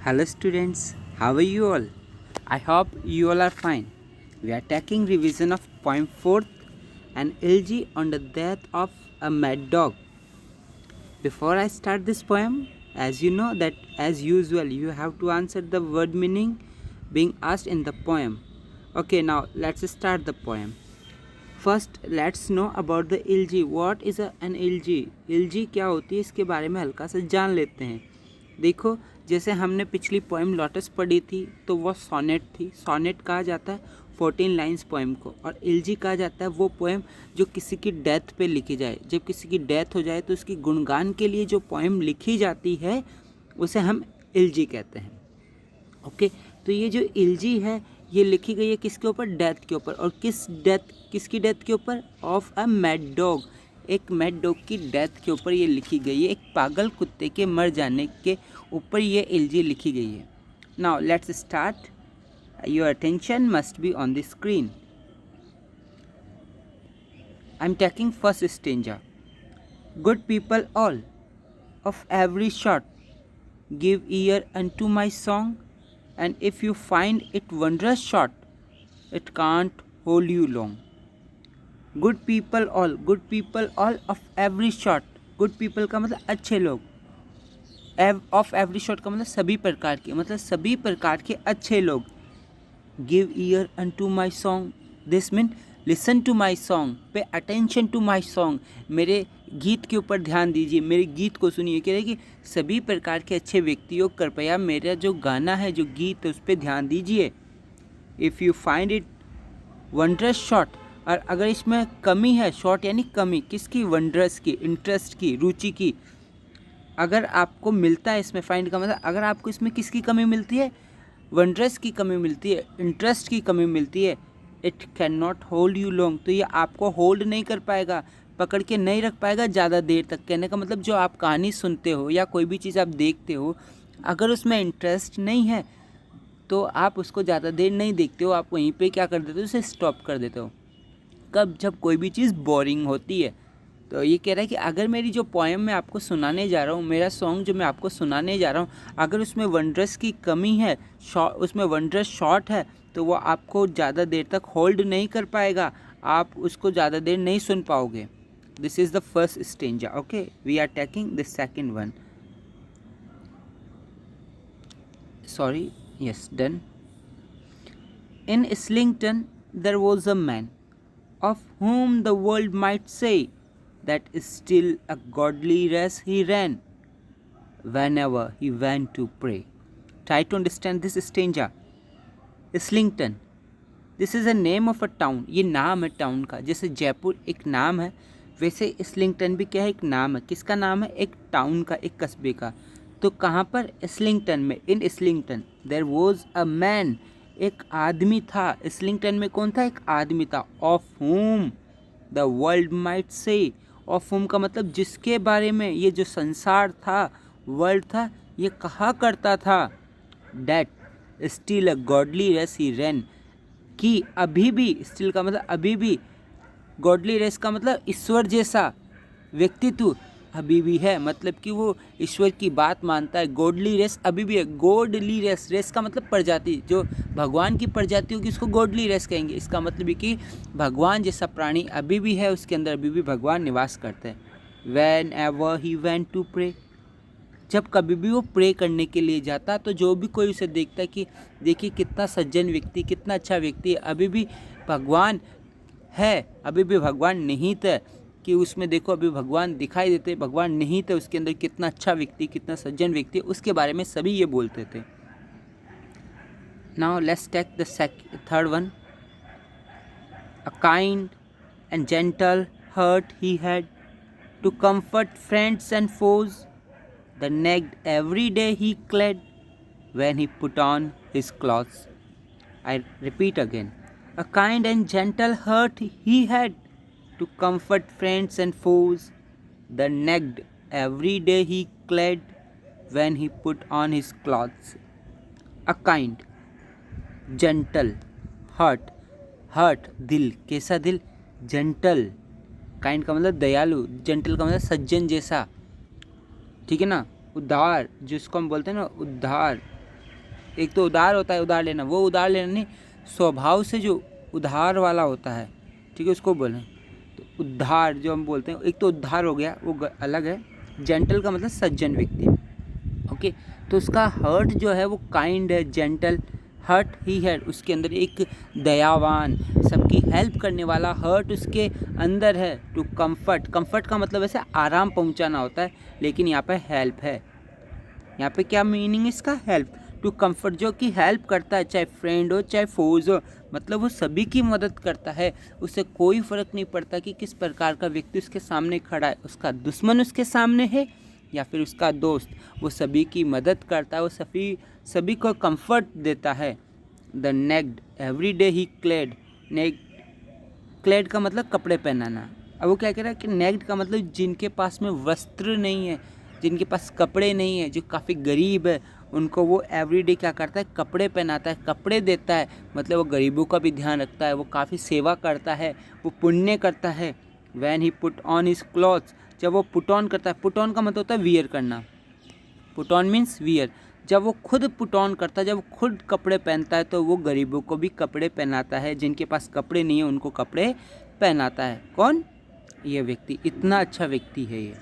Hello students, how are you all? I hope you all are fine. We are taking revision of poem 4th and LG on the death of a mad dog. Before I start this poem, as you know that as usual you have to answer the word meaning being asked in the poem. Okay, now let's start the poem. First let's know about the LG. What is an LG? LG क्या होती है इसके बारे में हल्का सा जान लेते हैं. देखो, जैसे हमने पिछली पोएम लोटस पढ़ी थी तो वो सोनेट थी. सोनेट कहा जाता है 14 लाइंस पोएम को, और एलजी कहा जाता है वो पोएम जो किसी की डेथ पे लिखी जाए. जब किसी की डेथ हो जाए तो उसकी गुणगान के लिए जो पोएम लिखी जाती है उसे हम एलजी कहते हैं. ओके, तो ये जो एलजी है ये लिखी गई है किसके ऊपर? डेथ के ऊपर. और किसकी डेथ के ऊपर? Of a mad dog. एक मैड डॉग की डेथ के ऊपर ये लिखी गई है. एक पागल कुत्ते के मर जाने के ऊपर ये एलजी लिखी गई है. Now let's start. Your attention must be on the screen. I am taking first stanza. Good people all of every sort, give ear unto my song, and if you find it wondrous short, it can't hold you long. Good people all of every sort. Good people का मतलब अच्छे लोग. Of every sort का मतलब सभी प्रकार के, मतलब सभी प्रकार के अच्छे लोग. Give ear unto my song. This mean listen to my song. Pay attention to my song. मेरे गीत के ऊपर ध्यान दीजिए, मेरे गीत को सुनिए. कह रहे कि सभी प्रकार के अच्छे व्यक्तियों कृपया मेरा जो गाना है, जो गीत है, उस पर ध्यान दीजिए. If you find it wondrous short, और अगर इसमें कमी है, शॉर्ट यानी कमी, किसकी? वंडरस की, इंटरेस्ट की, रुचि की. अगर आपको मिलता है इसमें, फाइंड का मतलब अगर आपको इसमें किसकी कमी मिलती है? वंडरस की कमी मिलती है, इंटरेस्ट की कमी मिलती है. It can not hold you long, तो ये आपको होल्ड नहीं कर पाएगा, पकड़ के नहीं रख पाएगा ज़्यादा देर तक. कहने का मतलब जो आप कहानी सुनते हो या कोई भी चीज़ आप देखते हो, अगर उसमें इंटरेस्ट नहीं है तो आप उसको ज़्यादा देर नहीं देखते हो. आप वहीं पे क्या कर देते हो? उसे स्टॉप कर देते हो. कब? जब कोई भी चीज़ बोरिंग होती है. तो ये कह रहा है कि अगर मेरी जो पोएम मैं आपको सुनाने जा रहा हूँ, मेरा सॉन्ग जो मैं आपको सुनाने जा रहा हूँ, अगर उसमें वंडरस की कमी है, उसमें वंडरस शॉर्ट है, तो वो आपको ज़्यादा देर तक होल्ड नहीं कर पाएगा, आप उसको ज़्यादा देर नहीं सुन पाओगे. This is the first stanza. Okay, we are taking the second one. Sorry, yes, done. In Islington there was a man of whom the world might say that still a godly race he ran whenever he went to pray. Try to understand this stanza. Islington, this is a name of a town. ये नाम है town का. जैसे जयपुर एक नाम है, वैसे Islington भी क्या है? एक नाम है. किसका नाम है? एक टाउन का, एक कस्बे का. तो कहाँ पर? इस्लिंगटन में. In Islington there was a man, एक आदमी था. इस्लिंगटन में कौन था? एक आदमी था. Of home the world might say. Of home का मतलब जिसके बारे में ये जो संसार था, वर्ल्ड था, ये कहा करता था. That still a godly race he ran, कि अभी भी, स्टिल का मतलब अभी भी, गॉडली रेस का मतलब ईश्वर जैसा व्यक्तित्व अभी भी है, मतलब कि वो ईश्वर की बात मानता है. गॉडली रेस अभी भी है. गॉडली रेस, रेस का मतलब प्रजाति, जो भगवान की प्रजाति होगी उसको गॉडली रेस कहेंगे. इसका मतलब है कि भगवान जैसा प्राणी अभी भी है, उसके अंदर अभी भी भगवान निवास करते हैं. Whenever he went to pray, जब कभी भी वो प्रे करने के लिए जाता, तो जो भी कोई उसे देखता है कि देखिए कितना सज्जन व्यक्ति, कितना अच्छा व्यक्ति है, अभी भी भगवान है, अभी भी भगवान निहित है, कि उसमें देखो अभी भगवान दिखाई देते, भगवान निहित है उसके अंदर, कितना अच्छा व्यक्ति, कितना सज्जन व्यक्ति, उसके बारे में सभी ये बोलते थे. Now let's take the third one. A kind and gentle heart he had to comfort friends and foes. The naked every day he clad when he put on his clothes. I repeat again. A kind and gentle heart he had to comfort friends and foes. The naked every day he clad when he put on his clothes. A kind, gentle, heart दिल, कैसा दिल? gentle. Kind का मतलब दयालु, gentle का मतलब सज्जन जैसा, ठीक है ना. उद्धार, जिसको हम बोलते हैं ना उद्धार, एक तो उधार होता है, उधार लेना, वो उधार लेना नहीं, स्वभाव से जो उधार वाला होता है, ठीक है, उसको बोलें। तो उद्धार जो हम बोलते हैं, एक तो उद्धार हो गया, वो अलग है। जेंटल का मतलब सज्जन व्यक्ति, ओके। तो उसका हर्ट जो है वो काइंड है, जेंटल हर्ट ही है, उसके अंदर एक दयावान, सबकी हेल्प करने वाला हर्ट उसके अंदर है। टू कंफर्ट, कंफर्ट का मतलब ऐसे आराम पहुंचाना होता है, लेकिन यहाँ पे हेल्प है। यहाँ पे क्या मीनिंग है इसका? हेल्प। टू कंफर्ट, जो कि हेल्प करता है, चाहे फ्रेंड हो चाहे फोज हो, मतलब वो सभी की मदद करता है। उससे कोई फ़र्क नहीं पड़ता कि किस प्रकार का व्यक्ति उसके सामने खड़ा है, उसका दुश्मन उसके सामने है या फिर उसका दोस्त, वो सभी की मदद करता है, वो सभी को कंफर्ट देता है। The naked, every day he clad, clad का मतलब कपड़े पहनाना। अब वो क्या कह रहा है कि नेक्ड का मतलब जिनके पास में वस्त्र नहीं है, जिनके पास कपड़े नहीं है, जो काफ़ी गरीब है, उनको वो एवरीडे क्या करता है? कपड़े पहनाता है, कपड़े देता है। मतलब वो गरीबों का भी ध्यान रखता है, वो काफ़ी सेवा करता है, वो पुण्य करता है। When he put on his clothes, जब वो पुट ऑन करता है, पुट ऑन का मतलब होता है वियर करना, पुट ऑन मीन्स वियर। जब वो खुद पुट ऑन करता है, जब वो खुद कपड़े पहनता है, तो वो गरीबों को भी कपड़े पहनाता है, जिनके पास कपड़े नहीं है उनको कपड़े पहनाता है। कौन? ये व्यक्ति, इतना अच्छा व्यक्ति है ये।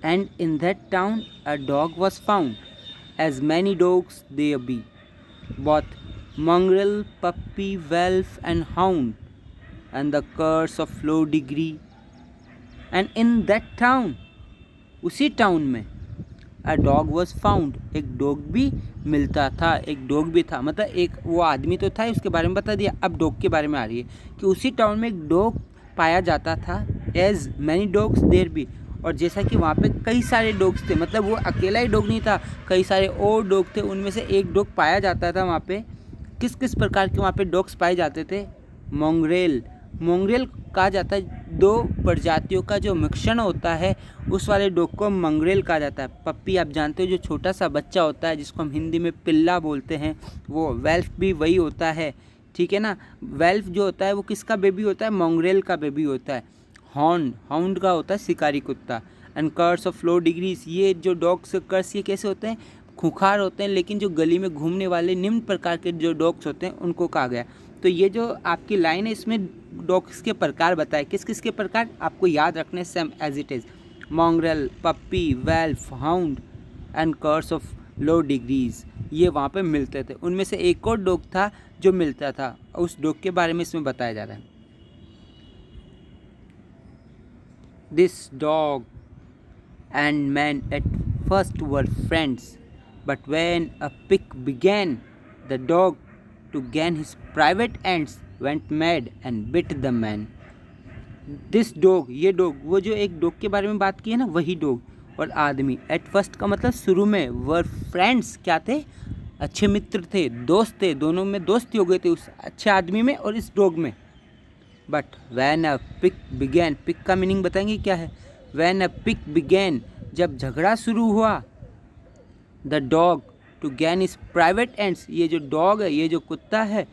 And in that town a dog was found, as many dogs there be, both mongrel, puppy, whelp and hound, and the curse of low degree. And in that town, उसी टाउन में, a dog was found, एक dog भी मिलता था, एक dog भी था, मतलब एक वो आदमी तो था, उसके बारे में बता दिया। अब डॉग के बारे में आ रही है कि उसी टाउन में एक डॉग पाया जाता था, as many dogs there be, और जैसा कि वहाँ पे कई सारे डॉग्स थे, मतलब वो अकेला ही डॉग नहीं था, कई सारे और डॉग थे, उनमें से एक डॉग पाया जाता था वहाँ पे। किस किस प्रकार के वहाँ पे डॉग्स पाए जाते थे? मोंगरेल, मोंगरेल कहा जाता है, दो प्रजातियों का जो मिश्रण होता है, उस वाले डॉग को मंगरेल कहा जाता है। पप्पी आप जानते हो, जो छोटा सा बच्चा होता है, जिसको हम हिंदी में पिल्ला बोलते हैं, वो। वेल्फ भी वही होता है, ठीक है ना। वेल्फ जो होता है वो किसका बेबी होता है? मंगरेल का बेबी होता है। हॉर्न, हाउंड का होता है शिकारी कुत्ता। And curs of low degrees, ये जो डॉग्स कर्स ये कैसे होते हैं? खूंखार होते हैं, लेकिन जो गली में घूमने वाले निम्न प्रकार के जो डॉग्स होते हैं उनको कहा गया। तो ये जो आपकी लाइन है, इसमें डॉग्स के प्रकार बताए, किस किस के प्रकार आपको याद रखने, same as it is. Mongrel, puppy, whelp, hound and curs of low degrees, ये वहाँ पे मिलते थे। उनमें से एक और डॉग था जो मिलता था, उस डॉग के बारे में इसमें बताया जा रहा है। This dog and man at first were friends, but when a pick began, the dog, to gain his private ends, went mad and bit the man. This dog, ये डॉग, वो जो एक डॉग के बारे में बात की है ना, वही डॉग और आदमी। एट फर्स्ट का मतलब शुरू में, वर फ्रेंड्स, क्या थे? अच्छे मित्र थे, दोस्त थे, दोनों में दोस्ती हो गई थी, उस अच्छे आदमी में और इस डॉग में। But when a pig began, pig का मीनिंग बताएंगे क्या है? वैन अ पिक बिगैन, जब झगड़ा शुरू हुआ, the dog to gain his private ends, ये जो डॉग है, ये जो कुत्ता है,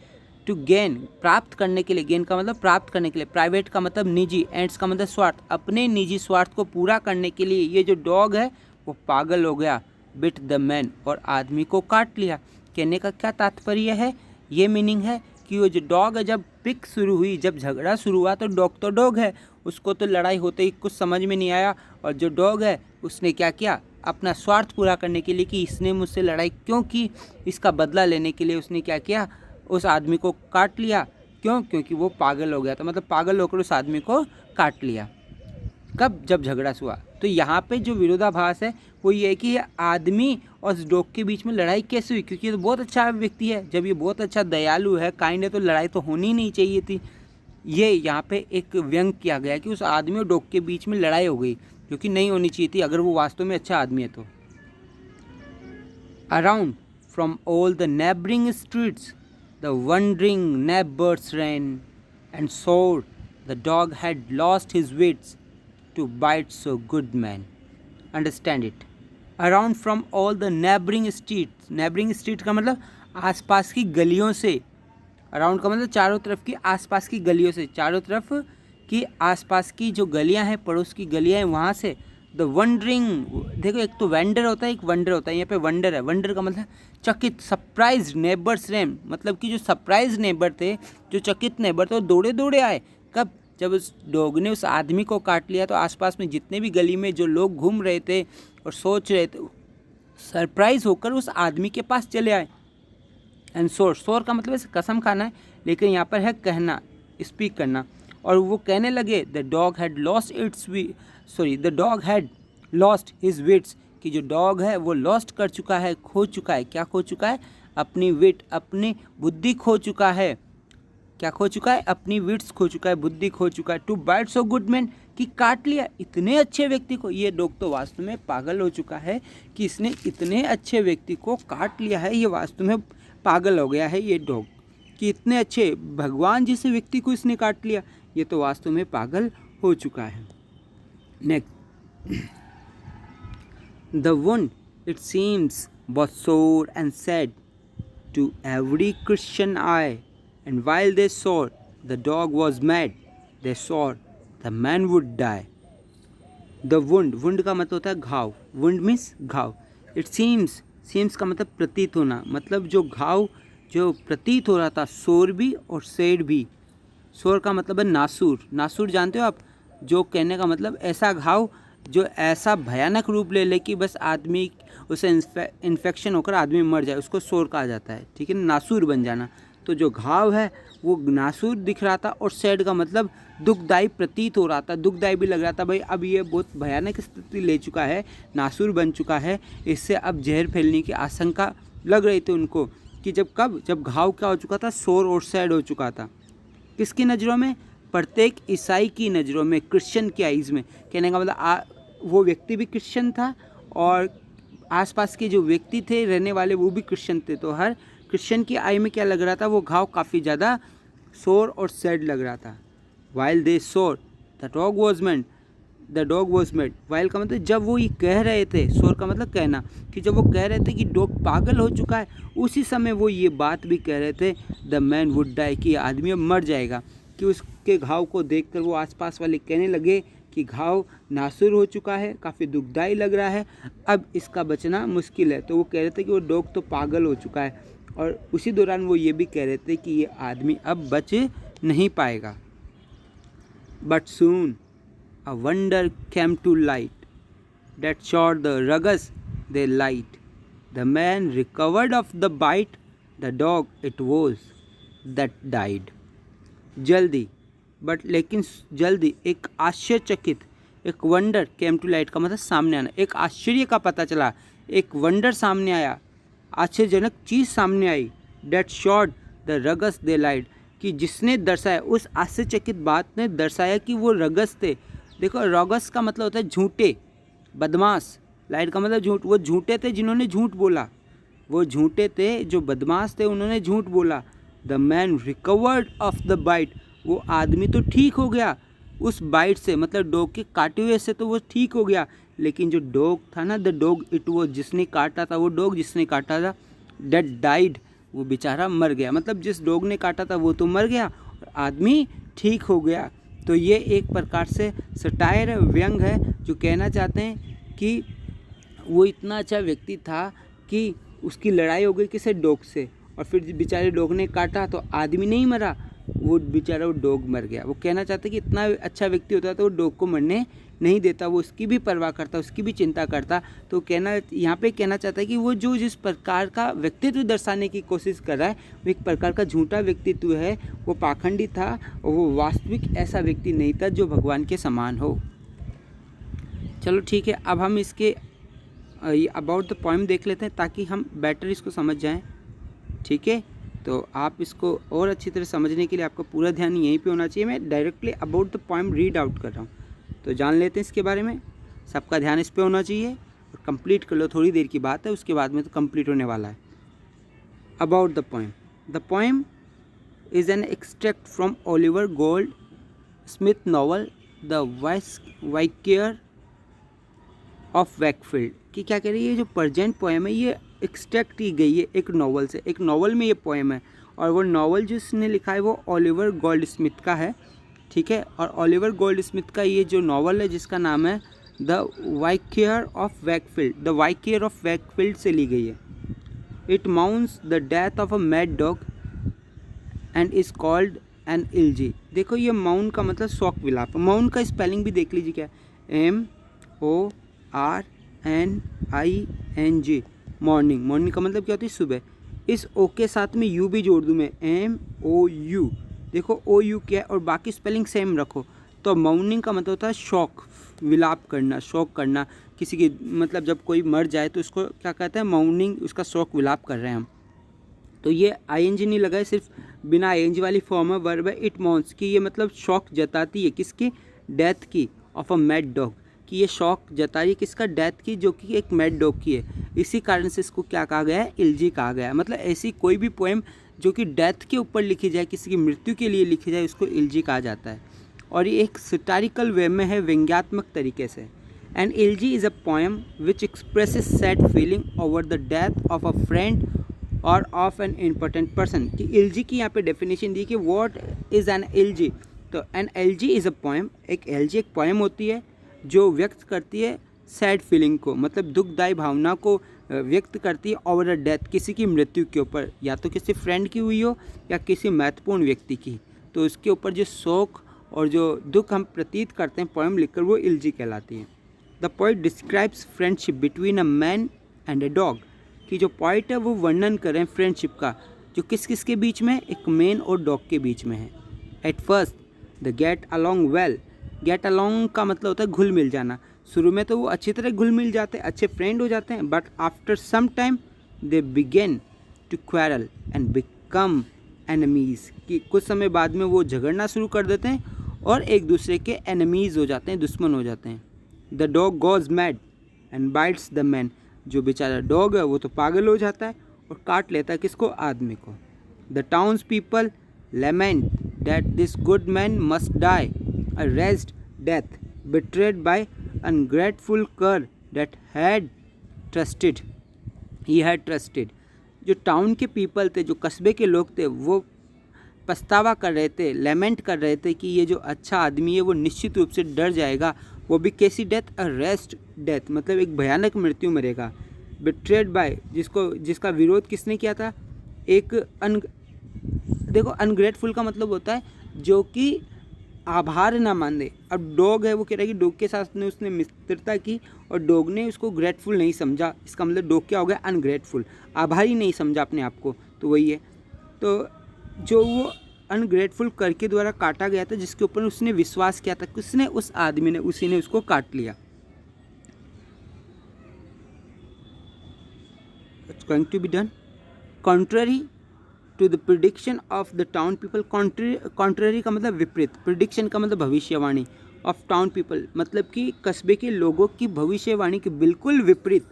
टू गेन, प्राप्त करने के लिए, गेन का मतलब प्राप्त करने के लिए, प्राइवेट का मतलब निजी, एंड्स का मतलब स्वार्थ, अपने निजी स्वार्थ को पूरा करने के लिए ये जो डॉग है वो पागल हो गया। बिट द मैन, और आदमी को काट लिया। कहने का क्या तात्पर्य है? ये मीनिंग है कि वो जो डॉग है, जब पिक शुरू हुई, जब झगड़ा शुरू हुआ, तो डॉग है, उसको तो लड़ाई होते ही कुछ समझ में नहीं आया, और जो डॉग है उसने क्या किया? अपना स्वार्थ पूरा करने के लिए कि इसने मुझसे लड़ाई क्यों की, इसका बदला लेने के लिए उसने क्या किया? उस आदमी को काट लिया। क्यों? क्योंकि वो पागल हो गया था, मतलब पागल होकर उस आदमी को काट लिया। कब? जब झगड़ा हुआ। तो यहाँ पे जो विरोधाभास है वो ये है कि ये आदमी और उस डॉग के बीच में लड़ाई कैसे हुई? क्योंकि ये तो बहुत अच्छा व्यक्ति है, जब ये बहुत अच्छा दयालु है, काइंड है, तो लड़ाई तो होनी ही नहीं चाहिए थी। ये यहाँ पे एक व्यंग किया गया कि उस आदमी और डॉग के बीच में लड़ाई हो गई, जो कि नहीं होनी चाहिए थी अगर वो वास्तव में अच्छा आदमी है तो। Around from all the neighbouring streets the wondering neighbours ran and saw the dog had lost his wits to bite so good man. Understand it. Around from all the neighboring streets, neighboring street का मतलब आसपास की गलियों से, around का मतलब चारों तरफ की आसपास की गलियों से, चारों तरफ की आसपास की जो गलियां हैं, पड़ोस की गलियां हैं, वहाँ से द वंडरिंग, देखो एक तो वेंडर होता है, एक वंडर होता है, यहाँ पे वंडर है, वंडर का मतलब चकित, सरप्राइज नेबर्स रेम, मतलब कि जो सरप्राइज नेबर थे, जो चकित नेबर थे, वो दौड़े दौड़े आए। कब? जब उस डॉग ने उस आदमी को काट लिया तो आसपास में जितने भी गली में जो लोग घूम रहे थे और सोच रहे थे, सरप्राइज होकर उस आदमी के पास चले आए। एंड शोर, शोर का मतलब है कसम खाना है, लेकिन यहाँ पर है कहना, स्पीक करना। और वो कहने लगे the dog had lost the dog had lost his wits, कि जो डॉग है वो लॉस्ट कर चुका है, खो चुका है। क्या खो चुका है? अपनी विट, अपनी बुद्धि खो चुका है। क्या खो चुका है? अपनी विट्स खो चुका है, बुद्धि खो चुका है। To bite so good man, कि काट लिया इतने अच्छे व्यक्ति को। ये डॉग तो वास्तव में पागल हो चुका है कि इसने इतने अच्छे व्यक्ति को काट लिया है। ये वास्तव में पागल हो गया है ये डॉग, कि इतने अच्छे भगवान जैसे व्यक्ति को इसने काट लिया। ये तो वास्तव में पागल हो चुका है। Next, the wound it seems was sore and sad to every Christian eye, and while they saw the dog was mad, they saw the man would die. The wound, wound का मतलब होता है घाव, wound means घाव. It seems का मतलब प्रतीत होना, मतलब जो घाव जो प्रतीत हो रहा था, सोर भी और सेड भी। सोर का मतलब है नासूर, नासूर जानते हो आप, जो कहने का मतलब ऐसा घाव जो ऐसा भयानक रूप ले ले कि बस आदमी उसे इन्फेक्शन होकर आदमी मर जाए, उसको सोर कहा जाता है। ठीक है, नासूर बन जाना। तो जो घाव है वो नासूर दिख रहा था, और सैड का मतलब दुखदायी प्रतीत हो रहा था, दुखदायी भी लग रहा था। भाई अब ये बहुत भयानक स्थिति ले चुका है, नासूर बन चुका है, इससे अब जहर फैलने की आशंका लग रही थी उनको। कि जब घाव क्या हो चुका था, सोर और सैड हो चुका था। किसकी नज़रों में? प्रत्येक ईसाई की नज़रों में, क्रिश्चियन की आइज़ में। कहने का मतलब वो व्यक्ति भी क्रिश्चियन था और आसपास के जो व्यक्ति थे रहने वाले वो भी क्रिश्चियन थे। तो हर क्रिश्चियन की आई में क्या लग रहा था? वो घाव काफ़ी ज़्यादा सोर और सैड लग रहा था। वाइल दे सोर the dog was made, while का मतलब जब वो ये कह रहे थे, सोर का मतलब कहना, कि जब वो कह रहे थे कि डॉग पागल हो चुका है, उसी समय वो ये बात भी कह रहे थे द मैन वुड डाई, कि आदमी अब मर जाएगा। कि उसके घाव को देखकर वो आसपास वाले कहने लगे कि घाव नासूर हो चुका है, काफ़ी दुखदाई लग रहा है, अब इसका बचना मुश्किल है। तो वो कह रहे थे कि वो डॉग तो पागल हो चुका है, और उसी दौरान वो ये भी कह रहे थे कि ये आदमी अब बच नहीं पाएगा। But soon a wonder came to light that showed the rogues they lied, the man recovered of the bite, the dog it was that died. जल्दी, बट लेकिन जल्दी, एक आश्चर्यचकित, एक वंडर केम टू लाइट का मतलब सामने आना, एक आश्चर्य का पता चला, एक वंडर सामने आया, आश्चर्यजनक चीज़ सामने आई। That showed the rogues they lied, कि जिसने दर्शाया, उस आश्चर्यचकित बात ने दर्शाया कि वो रगस थे। देखो रगस का मतलब होता है झूठे, बदमाश, लाइट का मतलब झूठ। वो झूठे थे जिन्होंने झूठ बोला, वो झूठे थे जो बदमाश थे, उन्होंने झूठ बोला। The man recovered of the bite, वो आदमी तो ठीक हो गया उस बाइट से, मतलब डॉग के काटे हुए से तो वो ठीक हो गया। लेकिन जो डॉग था ना, द डॉग इट वो जिसने काटा था, वो डॉग जिसने काटा था, डेट डाइड, वो बेचारा मर गया। मतलब जिस डॉग ने काटा था वो तो मर गया और आदमी ठीक हो गया। तो ये एक प्रकार से सटायर व्यंग है, जो कहना चाहते हैं कि वो इतना अच्छा व्यक्ति था कि उसकी लड़ाई हो गई किसी डॉग से, और फिर बेचारे डॉग ने काटा तो आदमी नहीं मरा, वो बेचारा वो डॉग मर गया। वो कहना चाहता कि इतना अच्छा व्यक्ति होता तो वो डॉग को मरने नहीं देता, वो उसकी भी परवाह करता, उसकी भी चिंता करता। तो यहाँ पे कहना चाहता है कि वो जो जिस प्रकार का व्यक्तित्व दर्शाने की कोशिश कर रहा है, वो एक प्रकार का झूठा व्यक्तित्व है, वो पाखंडी था, और वो वास्तविक ऐसा व्यक्ति नहीं था जो भगवान के समान हो। चलो ठीक है, अब हम इसके अबाउट द पोएम देख लेते हैं ताकि हम बेटर इसको समझ जाएं। ठीक है, तो आप इसको और अच्छी तरह समझने के लिए आपका पूरा ध्यान यहीं पे होना चाहिए। मैं directly about the poem read out कर रहा हूँ, तो जान लेते हैं इसके बारे में। सबका ध्यान इस पे होना चाहिए और कंप्लीट कर लो, थोड़ी देर की बात है, उसके बाद में तो कंप्लीट होने वाला है। About the poem, the poem is an extract from Oliver Goldsmith novel the Vicar of Wakefield. कि क्या कह रही है, ये जो प्रेजेंट पोएम है ये एक्सट्रैक्ट की गई है एक नॉवल से, एक नॉवल में ये पोएम है, और वो नॉवल जिसने लिखा है वो ओलिवर गोल्ड स्मिथ का है। ठीक है, और ओलिवर गोल्ड स्मिथ का ये जो नॉवल है जिसका नाम है the Vicar of Wakefield, the Vicar of Wakefield से ली गई है। It mounts the death of a mad dog and is called an elegy. देखो ये माउन का मतलब शोक विलाप। माउन का स्पेलिंग भी देख लीजिए क्या है, MORNING, मॉर्निंग। मॉर्निंग का मतलब क्या होती है, सुबह। इस ओ के साथ में यू भी जोड़ दूँ मैं, MOU। देखो OU क्या है और बाकी स्पेलिंग सेम रखो। तो माउनिंग का मतलब होता है शोक, विलाप करना, शोक करना किसी की, मतलब जब कोई मर जाए तो उसको क्या कहते हैं, माउनिंग, उसका शोक विलाप कर रहे हैं हम। तो ये ING नहीं लगा है, सिर्फ बिना ING वाली फॉर्म है, वर्ब है। इट माउंट्स कि ये मतलब शौक जताती है, किसकी, डेथ की, ऑफ अ मैड डॉग, कि ये शौक जता रही है किसका, डेथ की, जो कि एक मैड डॉग की है। इसी कारण से इसको क्या कहा गया है, इल्जी कहा गया है। मतलब ऐसी कोई भी पोएम जो कि डेथ के ऊपर लिखी जाए, किसी की मृत्यु के लिए लिखी जाए, उसको इल्जी कहा जाता है। और ये एक सिटारिकल वे में है, व्यंग्यात्मक तरीके से। An elegy is a poem which expresses sad feeling over the death of a friend और ऑफ एन इम्पोर्टेंट पर्सन। कि एलजी की यहाँ पे डेफिनेशन दी कि व्हाट इज़ एन एलजी। तो an elegy is a poem, एक एलजी एक पोएम होती है जो व्यक्त करती है सैड फीलिंग को, मतलब दुखदायी भावना को व्यक्त करती है ओवर अ डेथ, किसी की मृत्यु के ऊपर, या तो किसी फ्रेंड की हुई हो या किसी महत्वपूर्ण व्यक्ति की। तो उसके ऊपर जो शोक और जो दुख हम प्रतीत करते हैं पोएम लिखकर, वो एलजी कहलाती है। The poet describes friendship between a man and a dog. कि जो पॉइंट है वो वर्णन करें फ्रेंडशिप का, जो किस किस के बीच में, एक मैन और डॉग के बीच में है। At first the get along well. Get along का मतलब होता है घुल मिल जाना। शुरू में तो वो अच्छी तरह घुल मिल जाते हैं, अच्छे फ्रेंड हो जाते हैं, but after some time they begin to quarrel and become enemies. कि कुछ समय बाद में वो झगड़ना शुरू कर देते हैं और एक दूसरे के एनिमीज़ हो जाते हैं, दुश्मन हो जाते हैं। The dog goes mad and bytes the man. जो बेचारा डॉग है वो तो पागल हो जाता है और काट लेता है किसको, आदमी को। The townspeople lament that this good man must die a rest death betrayed by ungrateful cur that had trusted, he had trusted. जो टाउन के पीपल थे, जो कस्बे के लोग थे, वो पछतावा कर रहे थे, लेमेंट कर रहे थे कि ये जो अच्छा आदमी है वो निश्चित रूप से डर जाएगा। वो भी कैसी डेथ, अ रेस्ट डेथ, मतलब एक भयानक मृत्यु मरेगा। बिट्रेड बाय, जिसका विरोध किसने किया था, एक देखो अनग्रेटफुल का मतलब होता है जो कि आभार ना मान दे। अब डॉग है, वो कह रहा है कि डॉग के साथ में उसने मित्रता की और डॉग ने उसको ग्रेटफुल नहीं समझा। इसका मतलब डॉग क्या हो गया, अनग्रेटफुल, आभारी नहीं समझा अपने आप को। तो वही है, तो जो वो अनग्रेटफुल कर के द्वारा काटा गया था, जिसके ऊपर उसने विश्वास किया था, किसने, उस आदमी ने, उसी ने उसको काट लिया। It's going to be done. Contrary to the prediction of the town people, contrary का मतलब विपरीत, prediction का मतलब भविष्यवाणी, of town people मतलब कि कस्बे के लोगों की भविष्यवाणी के बिल्कुल विपरीत।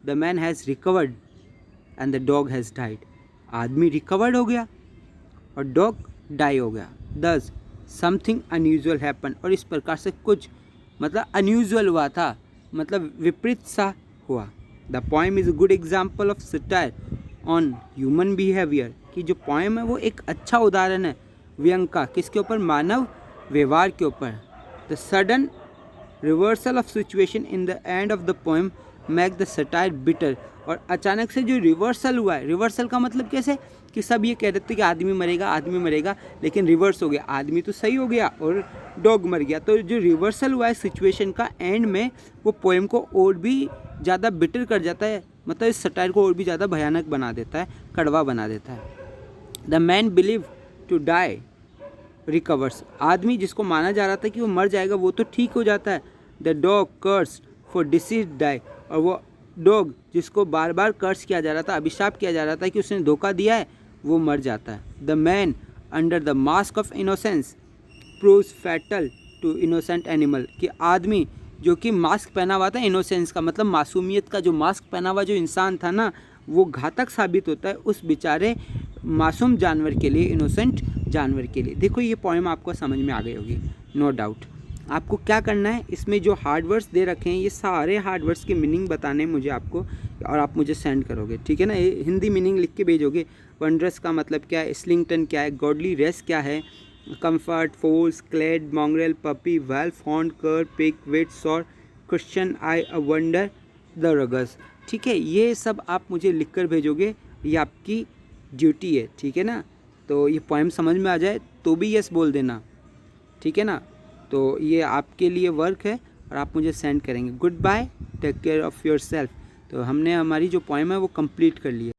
The man has recovered and the dog has died. आदमी रिकवर्ड हो गया और डॉग डाई हो गया। Thus समथिंग अनयूजुअल हैपन, और इस प्रकार से कुछ मतलब अनयूजुअल हुआ था, मतलब विपरीत सा हुआ। The poem is a good example of satire on human behaviour. कि जो पोएम है वो एक अच्छा उदाहरण है व्यंग का, किसके ऊपर, मानव व्यवहार के ऊपर। The sudden reversal of situation in the end of the poem make the satire bitter. और अचानक से जो रिवर्सल हुआ है, रिवर्सल का मतलब कैसे, कि सब ये कह रहे थे कि आदमी मरेगा, आदमी मरेगा, लेकिन रिवर्स हो गया, आदमी तो सही हो गया और डॉग मर गया। तो जो रिवर्सल हुआ है सिचुएशन का, एंड में वो पोएम को और भी ज़्यादा बिटर कर जाता है, मतलब इस सटायर को और भी ज़्यादा भयानक बना देता है, कड़वा बना देता है। The man believe to die recovers. आदमी जिसको माना जा रहा था कि वो मर जाएगा, वो तो ठीक हो जाता है। The dog curse for disease die. और वो डॉग जिसको बार बार कर्स किया जा रहा था, अभिशाप किया जा रहा था कि उसने धोखा दिया है, वो मर जाता है। The man under the mask of innocence proves fatal to innocent animal. कि आदमी जो कि मास्क पहना हुआ था, इनोसेंस का मतलब मासूमियत का जो मास्क पहना हुआ जो इंसान था ना, वो घातक साबित होता है उस बेचारे मासूम जानवर के लिए, इनोसेंट जानवर के लिए। देखो ये पोएम आपको समझ में आ गई होगी, नो डाउट। आपको क्या करना है, इसमें जो हार्ड वर्ड्स दे रखे हैं, ये सारे हार्ड वर्ड्स के मीनिंग बताने हैं मुझे आपको, और आप मुझे सेंड करोगे, ठीक है ना। ये हिंदी मीनिंग लिख के भेजोगे। वंड्रस का मतलब क्या है, स्लिंगटन क्या है, गॉडली रेस क्या है, comfort, force, clad, mongrel, puppy, whelp, horn, cur, pick, wit, sore, question I wonder the rogues. ठीक है, ये सब आप मुझे लिख कर भेजोगे, ये आपकी ड्यूटी है। ठीक है ना, तो ये पोएम समझ में आ जाए तो भी यस बोल देना। ठीक है ना, तो ये आपके लिए वर्क है और आप मुझे सेंड करेंगे। Goodbye, take care of yourself. तो हमने हमारी जो पोएम है वो कंप्लीट कर ली है।